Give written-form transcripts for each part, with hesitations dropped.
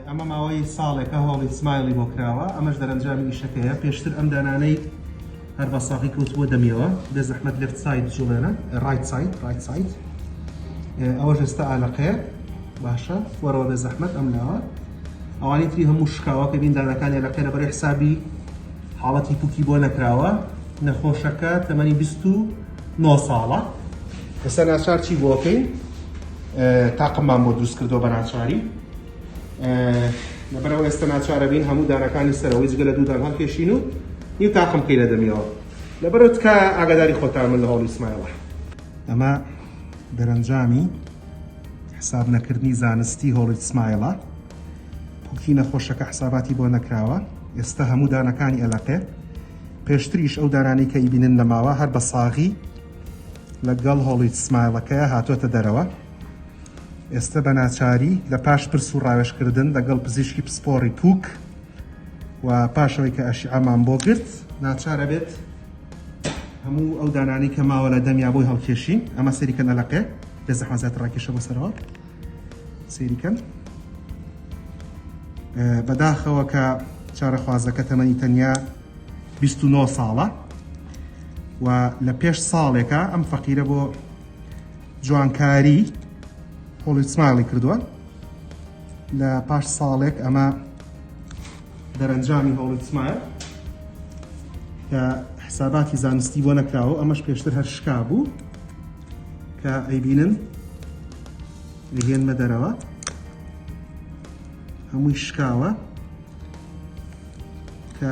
ئەمە ماوەی ساڵێکە هەوڵی سمایلی بۆ کراوە ئەمەش دەرەنجامی ئیشەکەیە پێشتر ئەم دانانەی هەر بە ساقی کەوتووە دەمیەوە بێ زەحمەت لێفت ساید جوڵێنە ڕایت ساید ئەوەش ئێستا ئالەقەیە باشە وەرەوە بێ زەحمەت ئەم لاوە ئەوانی تری هەموو شکاوە کە بین دانەکانی ئەلەقەیە لەبەرەی حسابی حاڵەتی پوکی بۆ نەکراوە نەخۆشەکە تەمەنی 29 ساڵە ئێستا ناچار چی بۆکەین تاقممان بۆ دروست کردەوە بە ناچاری لەبەرەوە ئێستا ناچارە بین هەموو دانەکانی سەرەوەی جگە لە دوودان هەڵکێشین و نیو تاقم بکەی لە دەمیەوە لەبەرەوە تکە ئاگاداری خۆتان من لە هەوڵی سمایڵە ئەمە دەرەنجامی حساب نەکردنی زانستی هەوڵی سمایڵە پوکی نەخۆشەکە حساباتی بۆ نەکراوە ئێستا هەموو دانەکانی ئەلەقێ پێشتریش ئەو دانانەی کە ئیبینن لەماوە هەر بە ساغی لەگەڵ هەوڵی سمایڵەکەیە هاتوۆتە دەرەوە ئێستا بە ناچاری لە پاش پرس و ڕاوێشکردن لەگەڵ پزیشکی پسپۆڕی پوک و پاشەوەی کە ئەشیعەمان بۆ گرت ناچارە بێت هەموو ئەو دانانی کە ماوە لە دەمیا بۆی هەڵکێشین ئەمە سەریکەن ئەلەقێ لە زەحمەزات ڕاکێشە بۆ سەرەوە سەریکەن بەداخەوە کە چارەخوازەکە تەمەنی تەنیا 29 ساڵە و لە پێش ساڵێکە ئەم فەقیرە بۆ جوانکاری هەوڵی سمایڵی کردووە لە پاش ساڵێک ئەمە دەرەنجامی هەوڵی سمایل کە حساباتی زانستی بۆ نەکراوە ئەمەش پێشتر هەر شکا بوو کە ئەیبینن هێنمە دەرەوە هەمووی شکاوە کە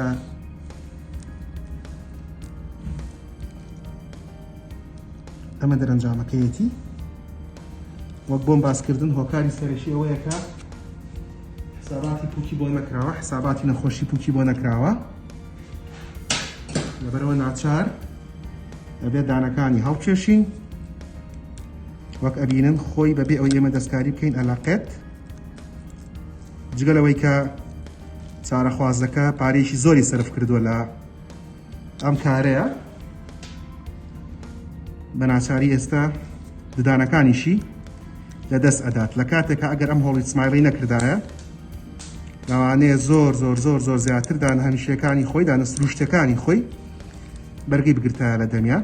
ئەمە دەرەنجامەکەیەتی وەک بۆم باسکردن هۆکاری سەرەکی ئەوەیە کە حساباتی پوکی بۆ نەکراوە حساباتی نەخۆشی پوکی بۆ نەکراوە لەبەرەوە ناچار ئەبێت دانەکانی هەڵکێشین وەک ئەبینن خۆی بەبێ ئەوەی ئێمە دەستکاری بکەین ئەلاقێت جگەلەوەی کە چارەخوازەکە پارێکی زۆری سەرف کردووە لە ئەم کارەیە بە ناچاری ئێستا ددانەکانیشی لە دەست ئەدات لە کاتێکە ئەگەر ئەم هەوڵی سمایڵی نەکردایە لەوانەیە زۆر زیاتر دانە هەمیشەکانی خۆی دانە سروشتەکانی خۆی بەرگی بگرتایە لە دەمیا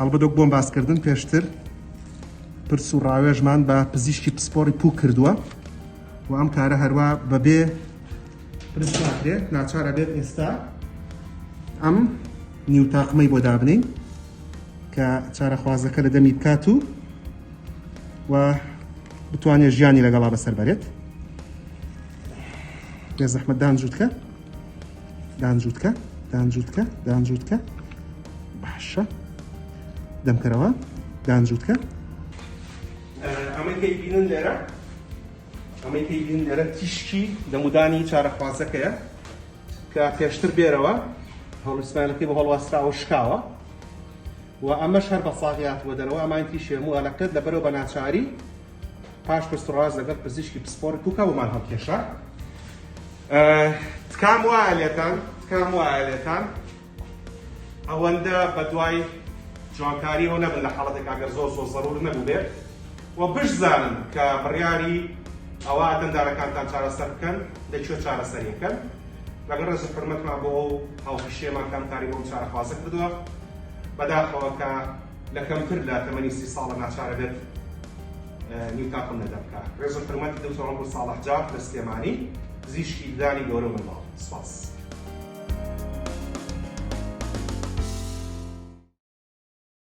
هەڵبەدۆک بۆم باسکردن پێشتر پرس و ڕاوێژمان بە پزیشکی پسپۆڕی پوک کردووە و ئەم کارە هەروە بەبێ پرس ناکرێت ناچارە بێت ئێستا ئەم نیوتاقمەی بۆ دابنین کە چارەخوازەکە لە دەمی بکات و بتوانێت ژیانی لەگەڵا بەسەر بەرێت بێ زەحمەت دانجووتکە باشە دەمکەرەوە دانجووتکە ئەمەی کەی بینن لێرە تیشکی دەمودانی چارەخوازەکەیە کە پێشتر بێرەوە هەوڵی سمایلەکەی بە هەڵواستراوە شکاوە و ئەمەش هەر بە ساغیاتوە دەرەوە ئەمان تیشێ هەموو ئەلەقێت لەبەرەوە بە ناچاری پاش پرسڕاز لەگەڵ پزیشکی پسپۆڕی پوکە بۆمان هەڵکێشا تکام وایە لێتان ئەوەندە بە دوای جوانکاریەوە نەبن لە حاڵەتێک ئەگەر زۆر زەڕور نەبوو بێت و بشزانن کە بڕیاری ئەوە دەندارەکانتان چارەسەر بکەن لەکوێ چارەسەریەکەن لەگەڵ ڕێز و حورمەتمان بۆ هاوپیشێمان کامکاری بۆ چارەخوازە کردووە بەداخەوە کە لە کەمتر لە تەمەنی 30 ساڵە ناچارە بێت نیوتاقم نەدەبکە ڕێز و حورمەتی دەوتەوە بۆ ساڵح جار دەستێمانی پزیشکی دانی گەورە منداڵ سپاس